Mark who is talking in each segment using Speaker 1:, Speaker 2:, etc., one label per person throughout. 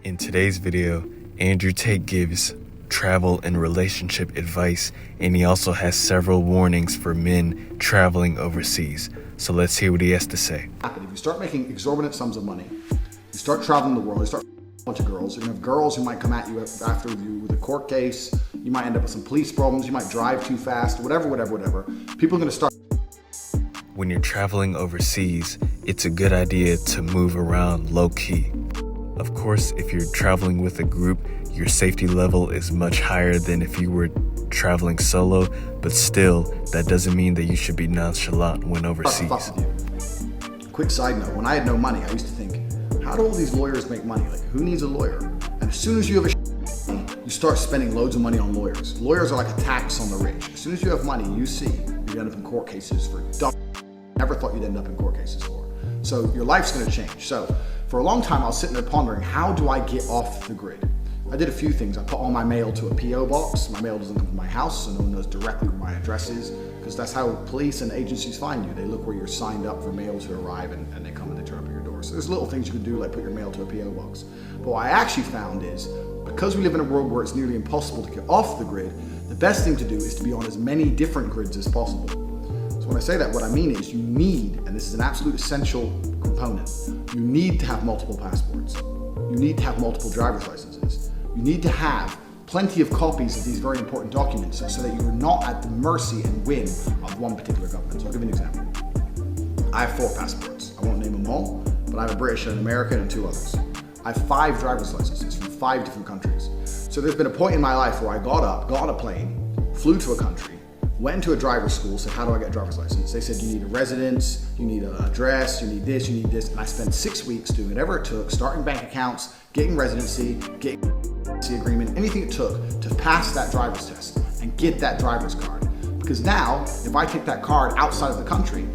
Speaker 1: In today's video, Andrew Tate gives travel and relationship advice, and he also has several warnings for men traveling overseas. So let's hear what he has to say.
Speaker 2: If you start making exorbitant sums of money, you start traveling the world, you start a bunch of girls, you're gonna have girls who might come at you after you with a court case, you might end up with some police problems, you might drive too fast, whatever. People are gonna start.
Speaker 1: When you're traveling overseas, it's a good idea to move around low-key. Of course, if you're traveling with a group, your safety level is much higher than if you were traveling solo, but still, that doesn't mean that you should be nonchalant when overseas.
Speaker 2: Quick side note, when I had no money, I used to think, how do all these lawyers make money? Like, who needs a lawyer? And as soon as you have you start spending loads of money on lawyers. Lawyers are like a tax on the rich. As soon as you have money, you see, you end up in court cases for dumb never thought you'd end up in court cases for. So your life's gonna change. So for a long time, I was sitting there pondering, how do I get off the grid? I did a few things. I put all my mail to a P.O. box. My mail doesn't come from my house, so no one knows directly where my address is, because that's how police and agencies find you. They look where you're signed up for mail to arrive, and they come and they turn up at your door. So there's little things you can do, like put your mail to a P.O. box. But what I actually found is, because we live in a world where it's nearly impossible to get off the grid, the best thing to do is to be on as many different grids as possible. So when I say that, what I mean is you need, and this is an absolute essential component, you need to have multiple passports. You need to have multiple driver's licenses. You need to have plenty of copies of these very important documents so that you're not at the mercy and whim of one particular government. So I'll give you an example. I have 4 passports. I won't name them all, but I have a British, an American, and 2 others. I have 5 driver's licenses from 5 different countries. So there's been a point in my life where I got up, got on a plane, flew to a country, went into a driver's school, said, how do I get a driver's license? They said, you need a residence, you need an address, you need this, you need this. And I spent 6 weeks doing whatever it took, starting bank accounts, getting residency, getting agreement, anything it took to pass that driver's test and get that driver's card. Because now, if I take that card outside of the country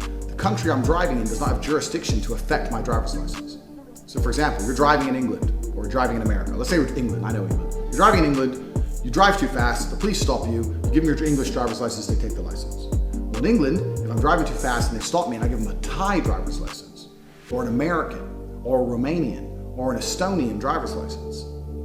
Speaker 2: I'm driving in does not have jurisdiction to affect my driver's license. So for example, you're driving in England or driving in America. Let's say we're England, I know England. You're driving in England, you drive too fast, the police stop you, you give them your English driver's license, they take the license. Well, in England, if I'm driving too fast and they stop me and I give them a Thai driver's license, or an American, or a Romanian, or an Estonian driver's license,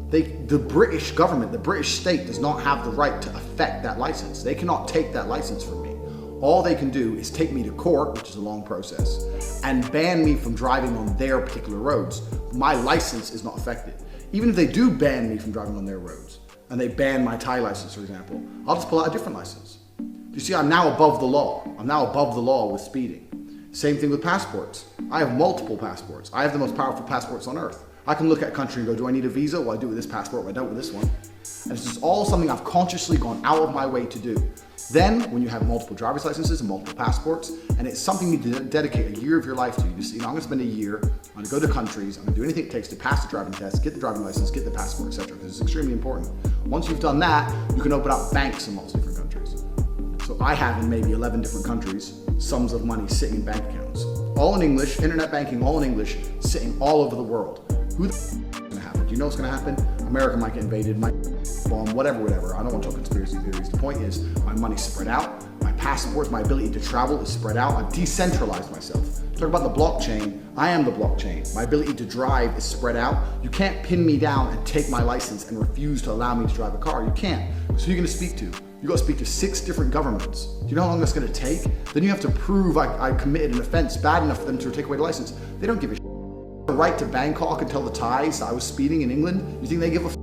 Speaker 2: the British government, the British state does not have the right to affect that license. They cannot take that license from me. All they can do is take me to court, which is a long process, and ban me from driving on their particular roads. My license is not affected. Even if they do ban me from driving on their roads, and they ban my Thai license, for example, I'll just pull out a different license. You see, I'm now above the law. I'm now above the law with speeding. Same thing with passports. I have multiple passports. I have the most powerful passports on earth. I can look at a country and go, do I need a visa? Well, I do with this passport, but I don't with this one. And it's just all something I've consciously gone out of my way to do. Then, when you have multiple driver's licenses and multiple passports, and it's something you dedicate a year of your life to, you just, I'm gonna spend a year, I'm gonna go to countries, I'm gonna do anything it takes to pass the driving test, get the driving license, get the passport, etc., because it's extremely important. Once you've done that, you can open up banks in lots of different countries. So I have in maybe 11 different countries, sums of money sitting in bank accounts. All in English, internet banking, all in English, sitting all over the world. Who the is gonna happen? Do you know what's gonna happen? America might get invaded, might bomb, whatever. I don't want to talk conspiracy theories. The point is, my money's spread out, my passports, my ability to travel is spread out. I've decentralized myself. Talk about the blockchain, I am the blockchain. My ability to drive is spread out. You can't pin me down and take my license and refuse to allow me to drive a car. You can't. So who are you gonna speak to? You gotta speak to 6 different governments. Do you know how long that's gonna take? Then you have to prove I committed an offense bad enough for them to take away the license. They don't give a shit. The right to Bangkok and tell the Thais I was speeding in England. You think they give a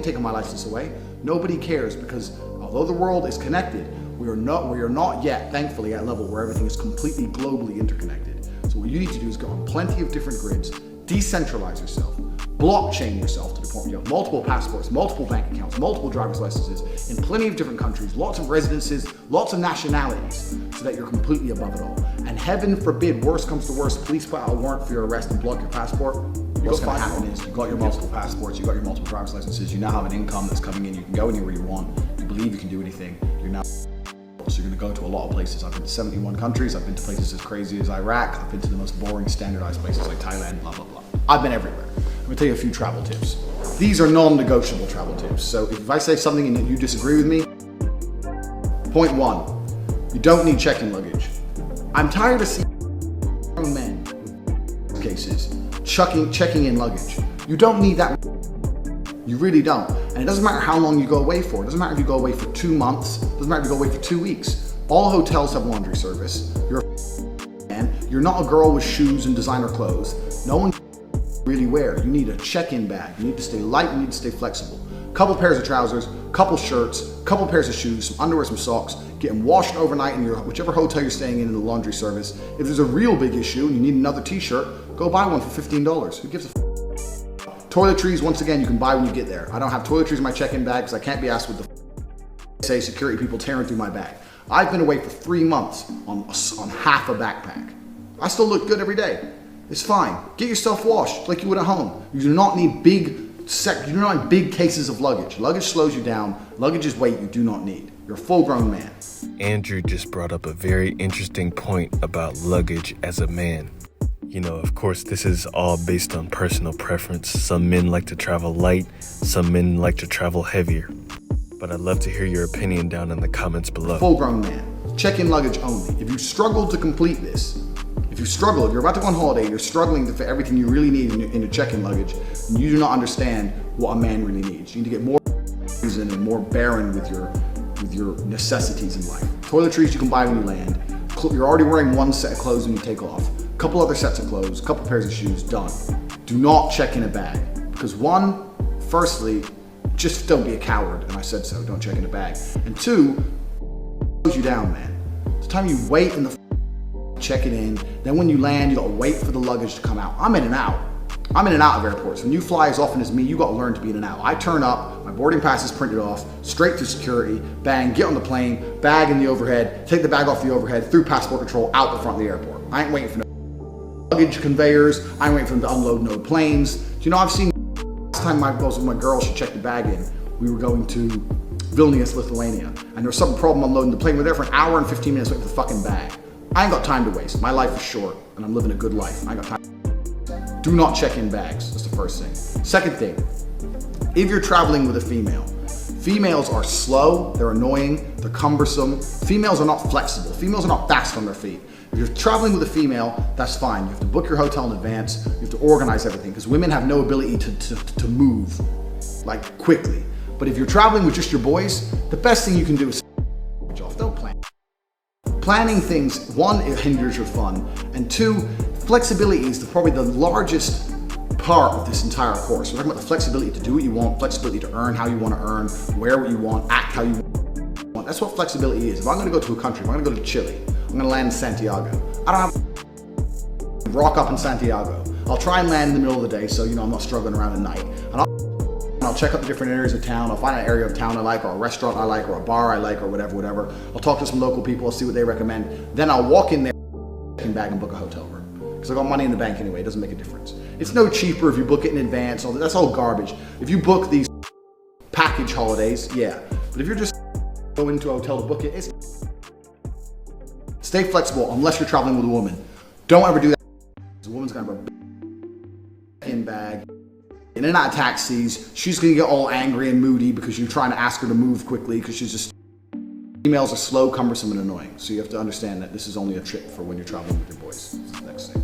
Speaker 2: taking my license away? Nobody cares, because although the world is connected, we are not yet, thankfully, at a level where everything is completely globally interconnected. So what you need to do is go on plenty of different grids, decentralize yourself, blockchain yourself to the point where you have multiple passports, multiple bank accounts, multiple driver's licenses in plenty of different countries, lots of residences, lots of nationalities, so that you're completely above it all. And heaven forbid, worst comes to worst, police put out a warrant for your arrest and block your passport. What's going to happen is, you've got your multiple passports, you've got your multiple driver's licenses, you now have an income that's coming in, you can go anywhere you want, you believe you can do anything, you're now, so you're going to go to a lot of places. I've been to 71 countries, I've been to places as crazy as Iraq, I've been to the most boring standardized places like Thailand, blah, blah, blah. I've been everywhere. I'm going to tell you a few travel tips. These are non-negotiable travel tips, so if I say something and you disagree with me, point 1, you don't need check-in luggage. I'm tired of seeing young men with cases checking in luggage. You don't need that. You really don't. And it doesn't matter how long you go away for. It doesn't matter if you go away for 2 months. It doesn't matter if you go away for 2 weeks. All hotels have laundry service. You're a man. You're not a girl with shoes and designer clothes. No one really wear. You need a check-in bag. You need to stay light. You need to stay flexible. Couple pairs of trousers, couple shirts, couple pairs of shoes, some underwear, some socks, getting washed overnight in your whichever hotel you're staying in the laundry service. If there's a real big issue and you need another t-shirt, go buy one for $15. Who gives a Toiletries, once again, you can buy when you get there. I don't have toiletries in my check-in bag because I can't be asked with the say security people tearing through my bag. I've been away for 3 months on half a backpack. I still look good every day. It's fine. Get yourself washed like you would at home. You do not need big cases of luggage. Luggage slows you down. Luggage is weight you do not need. You're a full-grown man.
Speaker 1: Andrew just brought up a very interesting point about luggage as a man. You know, of course, this is all based on personal preference. Some men like to travel light, some men like to travel heavier. But I'd love to hear your opinion down in the comments below.
Speaker 2: Full-grown man. Check-in luggage only. If you struggle to complete this, if you're about to go on holiday, you're struggling to fit everything you really need in your check-in luggage, and you do not understand what a man really needs. You need to get more reason and more barren with your necessities in life. Toiletries you can buy when you land. You're already wearing one set of clothes when you take off. A couple other sets of clothes, a couple pairs of shoes, done. Do not check in a bag. Because firstly, just don't be a coward, and I said so, don't check in a bag. And 2, it slows you down, man. It's time you wait in the check it in, then when you land, you gotta wait for the luggage to come out. I'm in and out of airports. When you fly as often as me, you gotta learn to be in and out. I turn up, my boarding pass is printed off, straight through security, bang, get on the plane, bag in the overhead, take the bag off the overhead, through passport control, out the front of the airport. I ain't waiting for no luggage conveyors, I ain't waiting for them to unload no planes. Do you know, I've seen, last time I was with my girl, she checked the bag in, we were going to Vilnius, Lithuania, and there was some problem unloading the plane. We were there for an hour and 15 minutes waiting for the fucking bag. I ain't got time to waste. My life is short, and I'm living a good life. I ain't got time. Do not check in bags. That's the first thing. Second thing, if you're traveling with a female, females are slow, they're annoying, they're cumbersome. Females are not flexible. Females are not fast on their feet. If you're traveling with a female, that's fine. You have to book your hotel in advance. You have to organize everything because women have no ability to move like quickly. But if you're traveling with just your boys, the best thing you can do is off. Don't plan. Planning things, 1, it hinders your fun, and 2, flexibility is probably the largest part of this entire course. We're talking about the flexibility to do what you want, flexibility to earn how you want to earn, wear what you want, act how you want. That's what flexibility is. If I'm going to go to a country, if I'm going to go to Chile, I'm going to land in Santiago. I don't have to rock up in Santiago. I'll try and land in the middle of the day so I'm not struggling around at night. And I'll check out the different areas of town. I'll find an area of town I like, or a restaurant I like, or a bar I like, or whatever. I'll talk to some local people, I'll see what they recommend. Then I'll walk in there, bag and book a hotel room. Because I got money in the bank anyway, it doesn't make a difference. It's no cheaper if you book it in advance, that's all garbage. If you book these package holidays, yeah. But if you're just going to a hotel to book it, stay flexible unless you're traveling with a woman. Don't ever do that. A woman's gonna have a in bag. In and out of taxis, she's gonna get all angry and moody because you're trying to ask her to move quickly because females are slow, cumbersome, and annoying. So you have to understand that this is only a trick for when you're traveling with your boys. That's the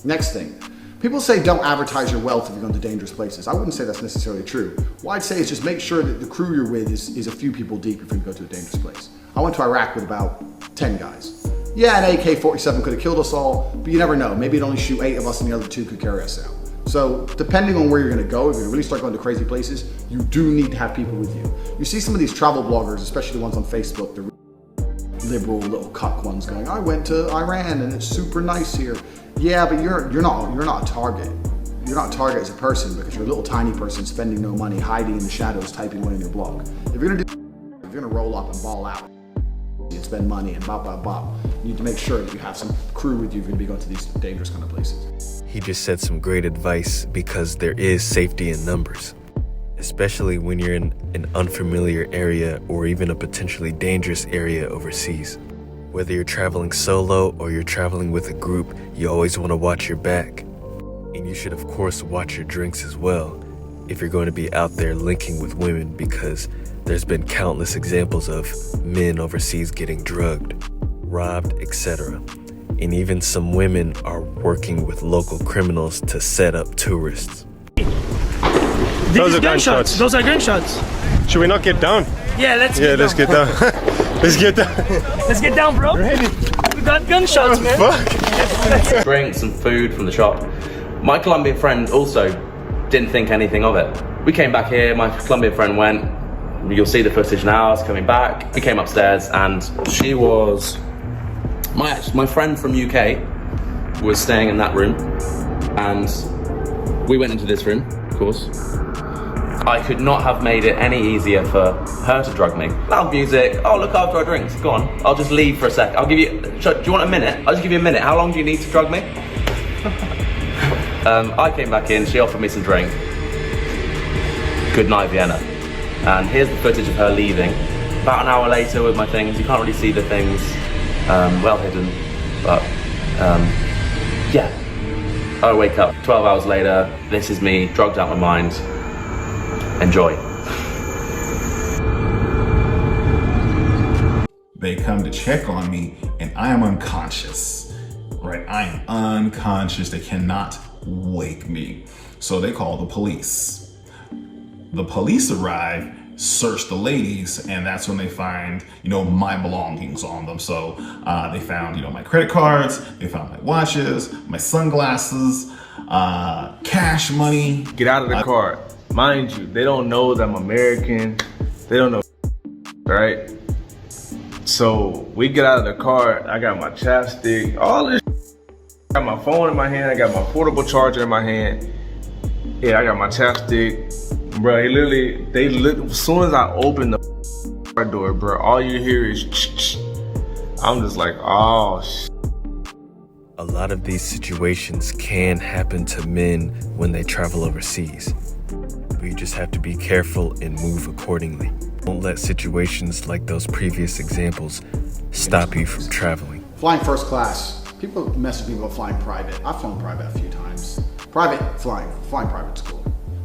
Speaker 2: next thing. People say don't advertise your wealth if you're going to dangerous places. I wouldn't say that's necessarily true. What I'd say is just make sure that the crew you're with is a few people deep if you're going to go to a dangerous place. I went to Iraq with about 10 guys. Yeah, an AK-47 could have killed us all, but you never know. Maybe it'd only shoot 8 of us and the other 2 could carry us out. So depending on where you're gonna go, if you're gonna really start going to crazy places, you do need to have people with you. You see some of these travel bloggers, especially the ones on Facebook, the liberal little cuck ones going, I went to Iran and it's super nice here. Yeah, but you're not a target. You're not a target as a person because you're a little tiny person spending no money, hiding in the shadows, typing one in your blog. If you're gonna roll up and ball out and spend money and you need to make sure that you have some crew with you if you're gonna be going to these dangerous kind of places.
Speaker 1: He just said some great advice because there is safety in numbers, especially when you're in an unfamiliar area or even a potentially dangerous area overseas. Whether you're traveling solo or you're traveling with a group, you always want to watch your back. And you should of course watch your drinks as well if you're going to be out there linking with women, because there's been countless examples of men overseas getting drugged, robbed, etc. And even some women are working with local criminals to set up tourists.
Speaker 3: Those are gunshots.
Speaker 4: Those are gunshots.
Speaker 3: Should we not get down?
Speaker 4: Yeah, let's
Speaker 3: Yeah,
Speaker 4: get
Speaker 3: let's
Speaker 4: down.
Speaker 3: get down. Let's get down.
Speaker 4: Let's get down, bro.
Speaker 3: Ready?
Speaker 4: We got gunshots, man.
Speaker 3: Fuck.
Speaker 5: Drinks and food from the shop. My Colombian friend also didn't think anything of it. We came back here, my Colombian friend went, you'll see the footage now, it's coming back. We came upstairs and she was, my friend from UK was staying in that room and we went into this room, of course. I could not have made it any easier for her to drug me. Loud music, oh look after our drinks, go on. I'll just leave for a sec. I'll give you, do you want a minute? I'll just give you a minute. How long do you need to drug me? I came back in, she offered me some drink. Good night, Vienna. And here's the footage of her leaving. About an hour later with my things, you can't really see the things, well hidden, but yeah. I wake up 12 hours later, this is me, drugged out my mind. Enjoy.
Speaker 6: They come to check on me and I am unconscious, right? I am unconscious. They cannot wake me. So they call the police. The police arrive, search the ladies, and that's when they find, my belongings on them. So they found, my credit cards, they found my watches, my sunglasses, cash money.
Speaker 7: Get out of the car. Mind you, they don't know that I'm American. They don't know, right? So we get out of the car. I got my chapstick, all this. I got my phone in my hand. I got my portable charger in my hand. Yeah, I got my chapstick. Bro, as soon as I open the car door, bro, all you hear is ch-ch. I'm just like, oh,
Speaker 1: A lot of these situations can happen to men when they travel overseas. But you just have to be careful and move accordingly. Don't let situations like those previous examples stop you from traveling.
Speaker 2: Flying first class. People mess with me about flying private. I've flown private a few times. Flying private school.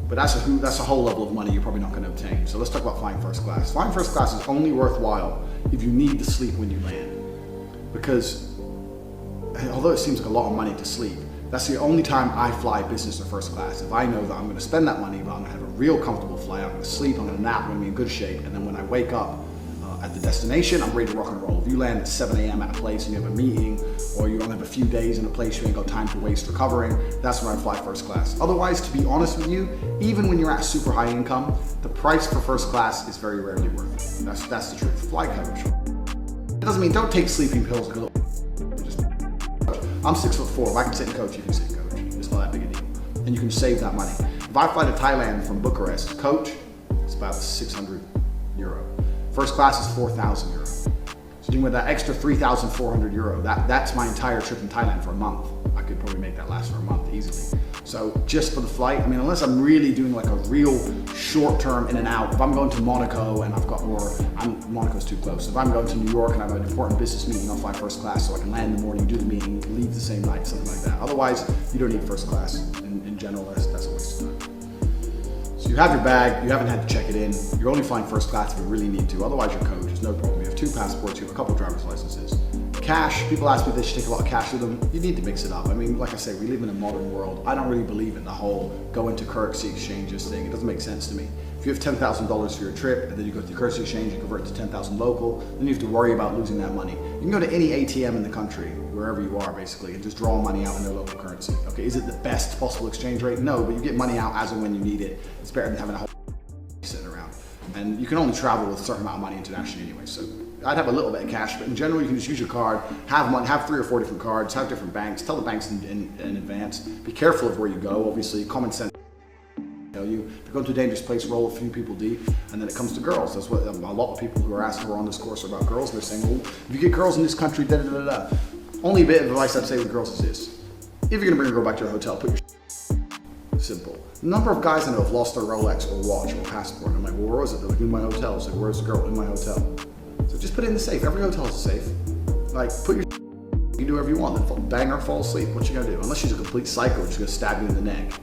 Speaker 2: But that's a whole level of money you're probably not going to obtain. So let's talk about flying first class. Flying first class is only worthwhile if you need to sleep when you land. Because although it seems like a lot of money to sleep, that's the only time I fly business or first class. If I know that I'm going to spend that money, but I'm going to have a real comfortable flight, I'm going to sleep, I'm going to nap, I'm going to be in good shape, and then when I wake up at the destination, I'm ready to rock and roll. If you land at 7 a.m. at a place and you have a meeting, or you only have a few days in a place you ain't got time to waste recovering, that's when I fly first class. Otherwise, to be honest with you, even when you're at super high income, the price for first class is very rarely worth it. That's the truth. Fly coach. It doesn't mean don't take sleeping pills like a little. I'm 6'4". If I can sit in coach, you can sit in coach. It's not that big a deal. And you can save that money. If I fly to Thailand from Bucharest, coach, it's about 600 euro. First class is 4,000 euro. So doing with that extra 3,400 euro, that's my entire trip in Thailand for a month. I could probably make that last for a month easily. So just for the flight, unless I'm really doing like a real short term in and out, if I'm going to Monaco and Monaco's too close. If I'm going to New York and I have an important business meeting, I'll fly first class so I can land in the morning, do the meeting, leave the same night, something like that. Otherwise, you don't need first class. In general, that's a waste of time. So you have your bag, you haven't had to check it in. You're only flying first class if you really need to. Otherwise, you're coach, there's no problem. You have 2 passports, you have a couple driver's licenses. Cash, people ask me if they should take a lot of cash with them. You need to mix it up. Like I say, we live in a modern world. I don't really believe in the whole go into currency exchanges thing. It doesn't make sense to me. If you have $10,000 for your trip and then you go to the currency exchange and convert it to 10,000 local, then you have to worry about losing that money. You can go to any ATM in the country, wherever you are basically, and just draw money out in their local currency. Okay, is it the best possible exchange rate? No, but you get money out as and when you need it. It's better than having a whole sitting around. And you can only travel with a certain amount of money internationally anyway, so I'd have a little bit of cash, but in general, you can just use your card, have money, have 3 or 4 different cards, have different banks, tell the banks in advance. Be careful of where you go, obviously, common sense. Tell you, if you're going to a dangerous place, roll a few people deep, and then it comes to girls. That's what a lot of people who are asking, who are on this course are about girls. They're saying, well, if you get girls in this country, da da da da. Only a bit of advice I'd say with girls is this: if you're gonna bring a girl back to your hotel, put your simple. The number of guys I know have lost their Rolex or watch or passport. I'm like, well, where was it? They're like, in my hotel. It's like, where's the girl? In my hotel. So just put it in the safe. Every hotel is a safe. Like, put your you can do whatever you want. Then bang her, fall asleep. What you gonna do? Unless she's a complete psycho, she's gonna stab you in the neck.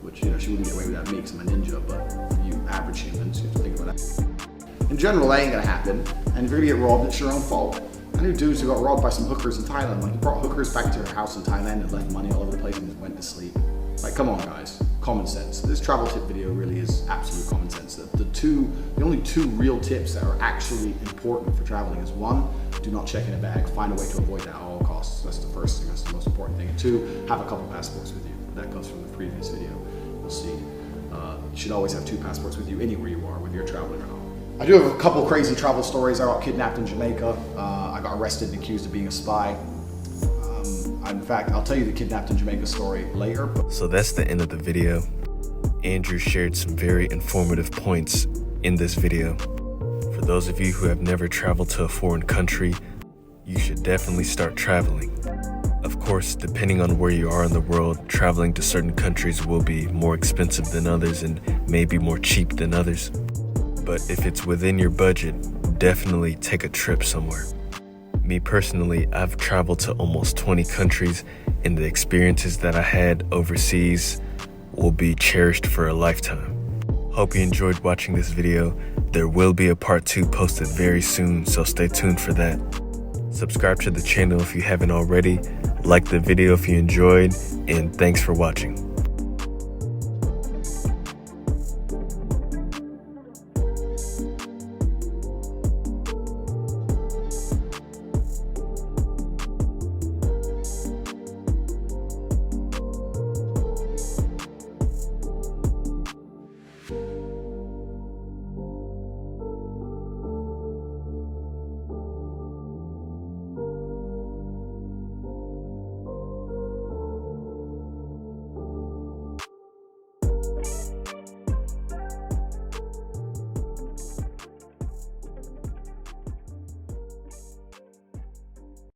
Speaker 2: Which, she wouldn't get away with that me because I'm a ninja, but for you average humans, you have to think about that. In general, that ain't gonna happen. And if you're gonna get robbed, it's your own fault. I knew dudes who got robbed by some hookers in Thailand. Like, he brought hookers back to her house in Thailand and left money all over the place and just went to sleep. Like, come on, guys. common sense. This travel tip video really is absolute common sense. The only two real tips that are actually important for traveling is one, do not check in a bag. Find a way to avoid that at all costs. That's the first thing, that's the most important thing. And two, have a couple passports with you. That comes from the previous video. You'll see. You should always have 2 passports with you anywhere you are, whether you're traveling or not. I do have a couple crazy travel stories. I got kidnapped in Jamaica. I got arrested and accused of being a spy. In fact, I'll tell you the kidnapped in Jamaica story later.
Speaker 1: So that's the end of the video. Andrew shared some very informative points in this video. For those of you who have never traveled to a foreign country, you should definitely start traveling. Of course, depending on where you are in the world, traveling to certain countries will be more expensive than others and maybe more cheap than others. But if it's within your budget, definitely take a trip somewhere. Me personally, I've traveled to almost 20 countries, and the experiences that I had overseas will be cherished for a lifetime. Hope you enjoyed watching this video. There will be a part 2 posted very soon, so stay tuned for that. Subscribe to the channel if you haven't already, like the video if you enjoyed, and thanks for watching.